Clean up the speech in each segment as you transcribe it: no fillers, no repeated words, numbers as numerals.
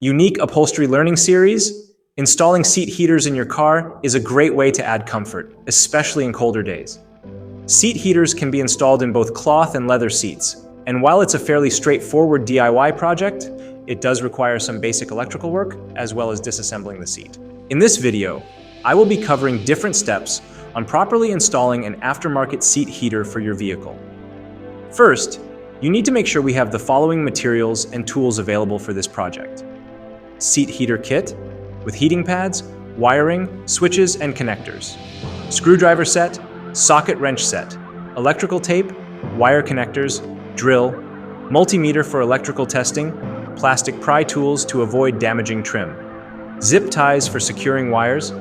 Unique Upholstery Learning Series. Installing seat heaters in your car is a great way to add comfort, especially in colder days. Seat heaters can be installed in both cloth and leather seats, and while it's a fairly straightforward DIY project, it does require some basic electrical work as well as disassembling the seat. In this video, I will be covering different steps on properly installing an aftermarket seat heater for your vehicle. First, you need to make sure we have the following materials and tools available for this project. Seat heater kit with heating pads, wiring, switches, and connectors. Screwdriver set, socket wrench set, electrical tape, wire connectors, drill, multimeter for electrical testing, plastic pry tools to avoid damaging trim, zip ties for securing wires,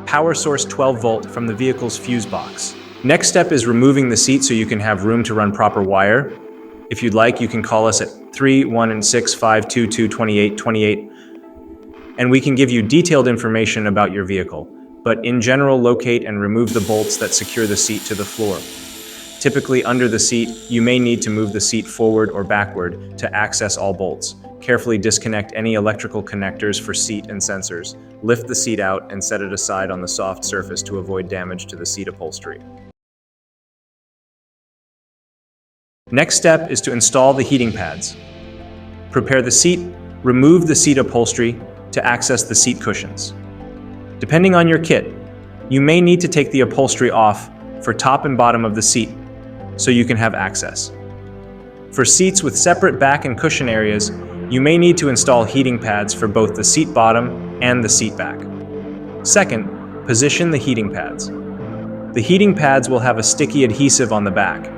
power source 12 volt from the vehicle's fuse box. Next step is removing the seat so you can have room to run proper wire. If you'd like, you can call us at 316-522-2828 and we can give you detailed information about your vehicle, but in general, locate and remove the bolts that secure the seat to the floor. Typically under the seat, you may need to move the seat forward or backward to access all bolts. Carefully disconnect any electrical connectors for seat and sensors. Lift the seat out and set it aside on the soft surface to avoid damage to the seat upholstery. Next step is to install the heating pads. Prepare the seat, remove the seat upholstery to access the seat cushions. Depending on your kit, you may need to take the upholstery off for top and bottom of the seat so you can have access. For seats with separate back and cushion areas, you may need to install heating pads for both the seat bottom and the seat back. Second, position the heating pads. The heating pads will have a sticky adhesive on the back.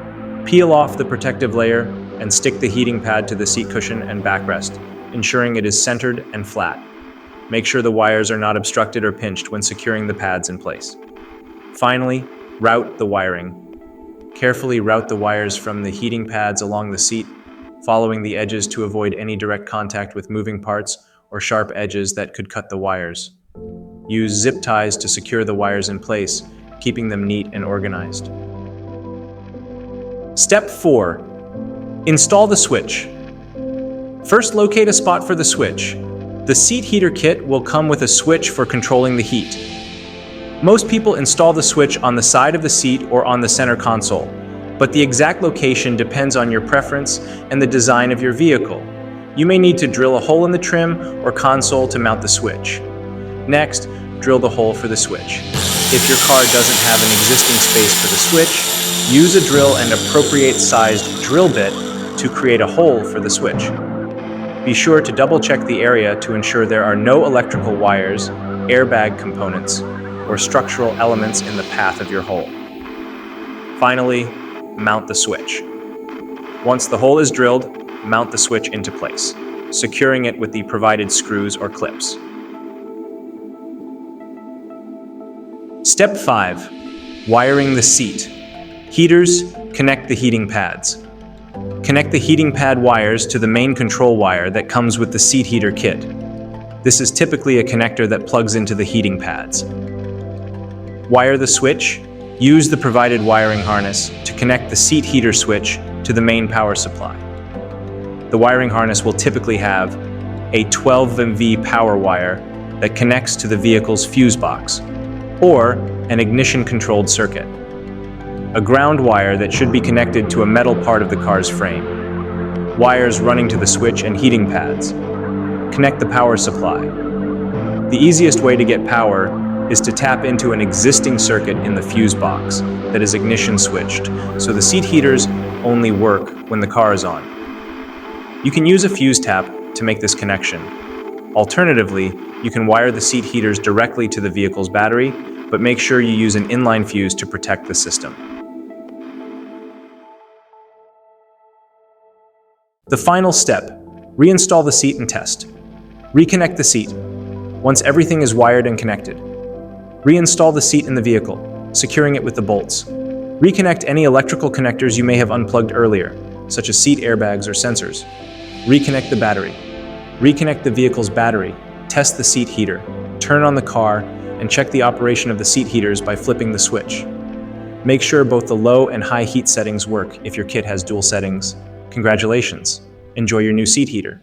Peel off the protective layer and stick the heating pad to the seat cushion and backrest, ensuring it is centered and flat. Make sure the wires are not obstructed or pinched when securing the pads in place. Finally, route the wiring. Carefully route the wires from the heating pads along the seat, following the edges to avoid any direct contact with moving parts or sharp edges that could cut the wires. Use zip ties to secure the wires in place, keeping them neat and organized. Step 4. Install the switch. First, locate a spot for the switch. The seat heater kit will come with a switch for controlling the heat. Most people install the switch on the side of the seat or on the center console, but the exact location depends on your preference and the design of your vehicle. You may need to drill a hole in the trim or console to mount the switch. Next, drill the hole for the switch. If your car doesn't have an existing space for the switch, use a drill and appropriate sized drill bit to create a hole for the switch. Be sure to double check the area to ensure there are no electrical wires, airbag components, or structural elements in the path of your hole. Finally, mount the switch. Once the hole is drilled, mount the switch into place, securing it with the provided screws or clips. Step 5. Wiring the seat. Heaters, connect the heating pads. Connect the heating pad wires to the main control wire that comes with the seat heater kit. This is typically a connector that plugs into the heating pads. Wire the switch. Use the provided wiring harness to connect the seat heater switch to the main power supply. The wiring harness will typically have a 12 MV power wire that connects to the vehicle's fuse box, or an ignition-controlled circuit. A ground wire that should be connected to a metal part of the car's frame. Wires running to the switch and heating pads. Connect the power supply. The easiest way to get power is to tap into an existing circuit in the fuse box that is ignition switched, so the seat heaters only work when the car is on. You can use a fuse tap to make this connection. Alternatively, you can wire the seat heaters directly to the vehicle's battery, but make sure you use an inline fuse to protect the system. The final step, reinstall the seat and test. Reconnect the seat. Once everything is wired and connected, reinstall the seat in the vehicle, securing it with the bolts. Reconnect any electrical connectors you may have unplugged earlier, such as seat airbags or sensors. Reconnect the battery. Reconnect the vehicle's battery. Test the seat heater. Turn on the car and check the operation of the seat heaters by flipping the switch. Make sure both the low and high heat settings work if your kit has dual settings. Congratulations! Enjoy your new seat heater.